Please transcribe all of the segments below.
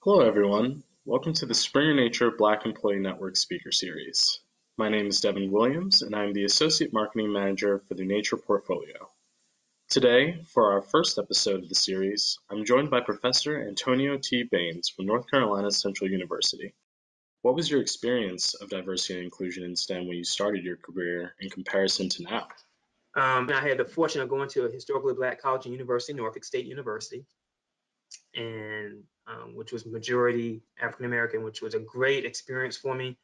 Hello, everyone. Welcome to the Springer Nature Black Employee Network Speaker Series. My name is Devin Williams, and I'm the Associate Marketing Manager for the Nature Portfolio. Today, for our first episode of the series, I'm joined by Professor Antonio T. Baines from North Carolina Central University. What was your experience of diversity and inclusion in STEM when you started your career in comparison to now? I had the fortune of going to a historically black college and university, Norfolk State University, and which was majority African American, which was a great experience for me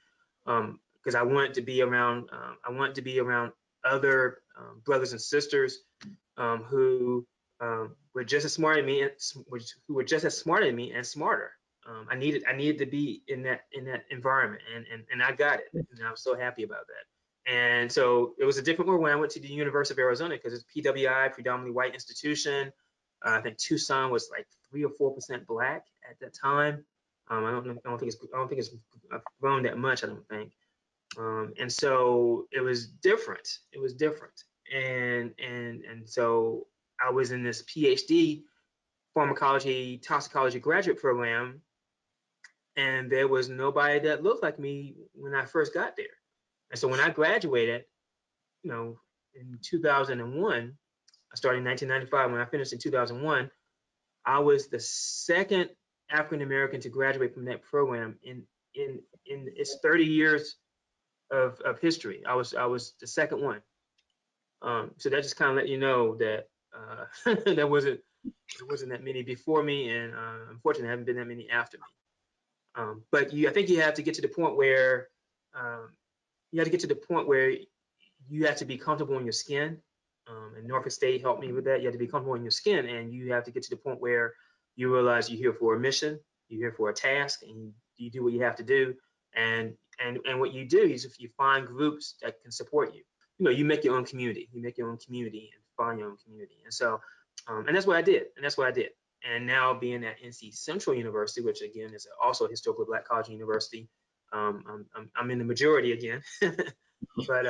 because I wanted to be around. I wanted to be around other brothers and sisters who were just as smart as me, who were just as smart as me and smarter. I needed to be in that environment, and I got it, and I was so happy about that. And so it was a different world when I went to the University of Arizona because it's PWI, predominantly white institution. I think Tucson was like 3 or 4% black at that time. I don't think it's grown that much. I don't think. And so it was different. It was different. And so I was in this PhD pharmacology toxicology graduate program, and there was nobody that looked like me when I first got there. And so when I graduated, in 2001, I started in 1995. When I finished in 2001, I was the second African American to graduate from that program in its 30 years of history. I was the second one. So that just kind of let you know that there wasn't that many before me, and unfortunately, there haven't been that many after me. But I think you have to get to the point where um, you have to be comfortable in your skin. And Norfolk State helped me with that. You have to be comfortable in your skin, and you have to get to the point where you realize you're here for a mission, you're here for a task, and you do what you have to do. And what you do is if you find groups that can support you, you make your own community. You make your own community and find your own community. And so, and that's what I did. And that's what I did. And now being at NC Central University, which again is also a historically black college and university, I'm in the majority again. But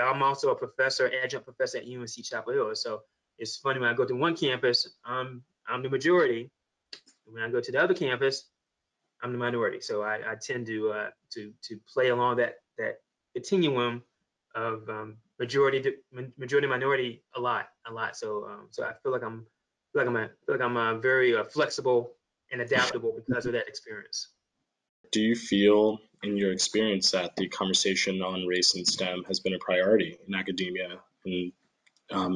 I'm also a professor, adjunct professor at UNC Chapel Hill. So it's funny when I go to one campus, I'm the majority. When I go to the other campus, I'm the minority. So I tend to play along that continuum of majority minority a lot. So I feel like I'm very flexible and adaptable because of that experience. Do you feel, in your experience, that the conversation on race and STEM has been a priority in academia and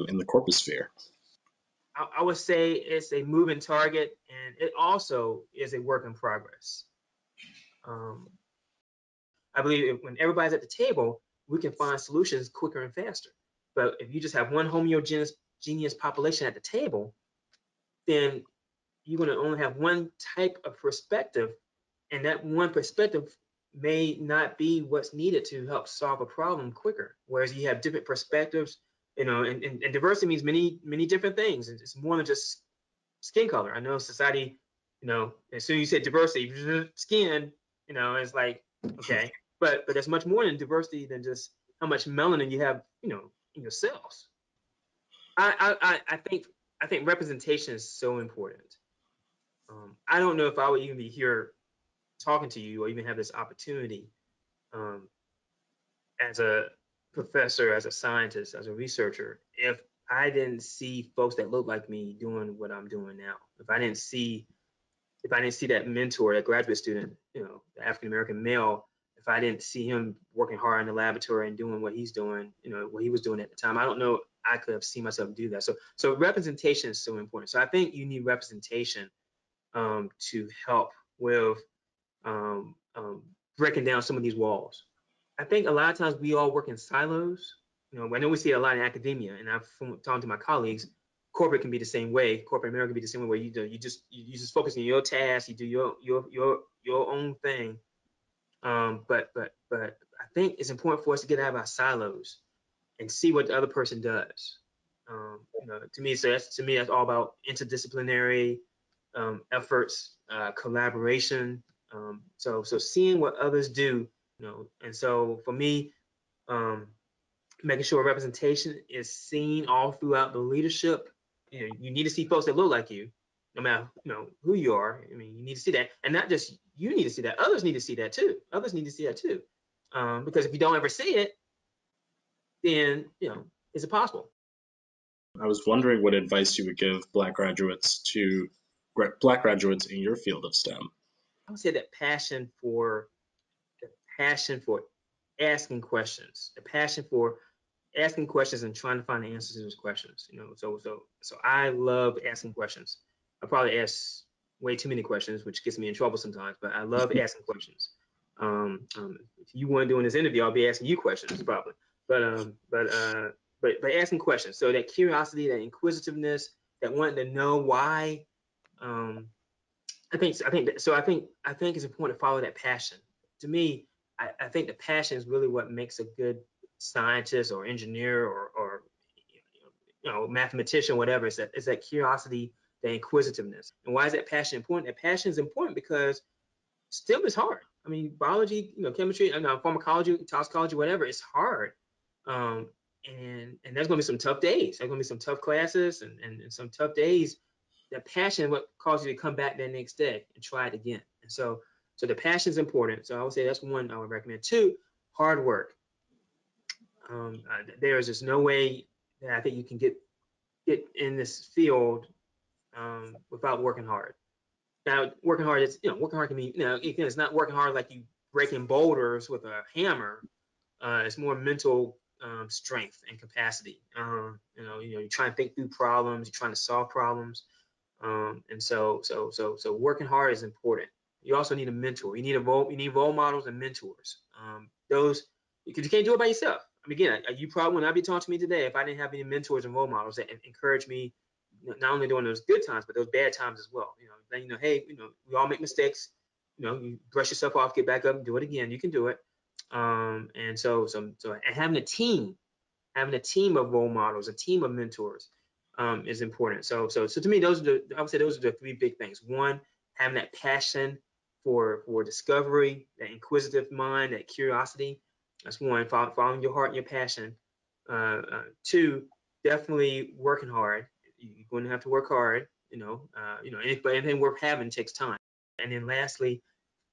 in the corporate sphere? I would say it's a moving target, and it also is a work in progress. Um, I believe when everybody's at the table, we can find solutions quicker and faster. But if you just have one homogeneous genius population at the table, then you're going to only have one type of perspective, and that one perspective may not be what's needed to help solve a problem quicker. Whereas you have different perspectives, and diversity means many different things. It's more than just skin color. I know society, as soon as you say diversity, skin, it's like, okay, but there's much more than diversity than just how much melanin you have, in your cells. I think representation is so important. I don't know if I would even be here talking to you or even have this opportunity um, as a professor, as a scientist, as a researcher, if I didn't see folks that look like me doing what I'm doing now. If I didn't see that mentor, that graduate student, the African American male, if I didn't see him working hard in the laboratory and doing what he's doing, what he was doing at the time, I don't know I could have seen myself do that. So representation is so important. So I think you need representation to help with breaking down some of these walls. I think a lot of times we all work in silos. I know we see it a lot in academia, and I've talked to my colleagues. Corporate can be the same way. Corporate America can be the same way where you just focus on your task, you do your own thing. But I think it's important for us to get out of our silos and see what the other person does. To me, that's all about interdisciplinary efforts, collaboration. So seeing what others do, and so for me, um, making sure representation is seen all throughout the leadership. You need to see folks that look like you, no matter who you are. I mean, you need to see that, and not just you need to see that. Others need to see that too. Others need to see that too, because if you don't ever see it, then is it possible? I was wondering what advice you would give Black graduates in your field of STEM. I would say that passion for asking questions, the passion for asking questions and trying to find the answers to those questions. So I love asking questions. I probably ask way too many questions, which gets me in trouble sometimes. But I love asking questions. If you weren't doing this interview, I'll be asking you questions probably. But asking questions. So that curiosity, that inquisitiveness, that wanting to know why. I think it's important to follow that passion. To me, I think the passion is really what makes a good scientist or engineer or mathematician, whatever. It's that curiosity, that inquisitiveness. And why is that passion important? That passion is important because STEM is hard. I mean, biology, chemistry, pharmacology, toxicology, whatever, it's hard. And there's going to be some tough days. There's going to be some tough classes and some tough days. That passion is what causes you to come back that next day and try it again. And so the passion is important. So I would say that's one I would recommend. Two, hard work. There is just no way that I think you can get in this field without working hard. Now, working hard is working hard can be again, it's not working hard like you breaking boulders with a hammer. It's more mental strength and capacity. You try and think through problems. You're trying to solve problems. And so working hard is important. You also need a mentor. You need role models and mentors. Those, because you can't do it by yourself. I mean, again, you probably, when I be talking to me today, if I didn't have any mentors and role models that encourage me, not only during those good times, but those bad times as well. Then hey, we all make mistakes. You brush yourself off, get back up, and do it again. You can do it. And so having a team of role models, a team of mentors, is important. So to me, I would say those are the three big things. One, having that passion for discovery, that inquisitive mind, that curiosity. That's one. Following your heart and your passion. Two, definitely working hard. You're going to have to work hard. But anything worth having takes time. And then lastly,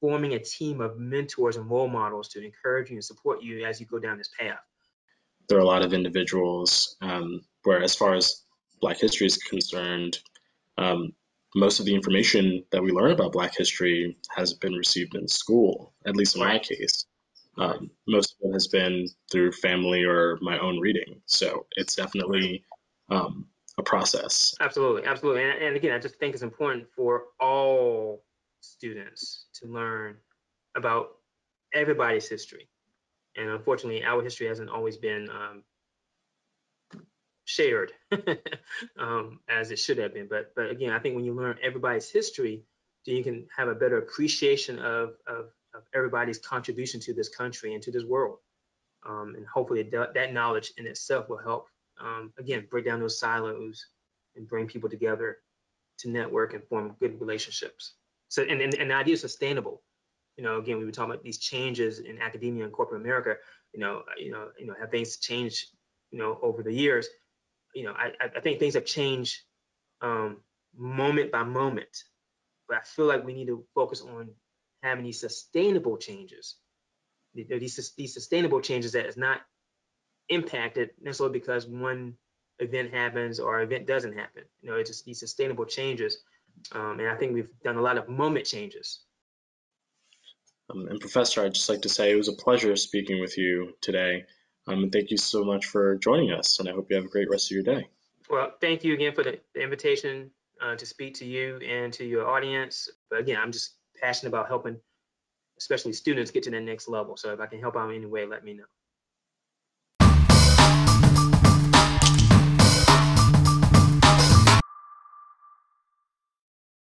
forming a team of mentors and role models to encourage you and support you as you go down this path. There are a lot of individuals where, as far as Black history is concerned, most of the information that we learn about Black history has been received in school, at least in my case. Most of it has been through family or my own reading. So it's definitely a process. Absolutely. And again, I just think it's important for all students to learn about everybody's history. And unfortunately, our history hasn't always been shared as it should have been. But again, I think when you learn everybody's history, then you can have a better appreciation of everybody's contribution to this country and to this world. And hopefully that knowledge in itself will help, again, break down those silos and bring people together to network and form good relationships. So, and the idea is sustainable. Again, we were talking about these changes in academia and corporate America. Have things changed, over the years? I think things have changed moment by moment, but I feel like we need to focus on having these sustainable changes. These sustainable changes that is not impacted necessarily because one event happens or event doesn't happen. It's just these sustainable changes. And I think we've done a lot of moment changes. And Professor, I'd just like to say it was a pleasure speaking with you today. And thank you so much for joining us. And I hope you have a great rest of your day. Well, thank you again for the invitation to speak to you and to your audience. But again, I'm just passionate about helping, especially students, get to that next level. So if I can help out in any way, let me know.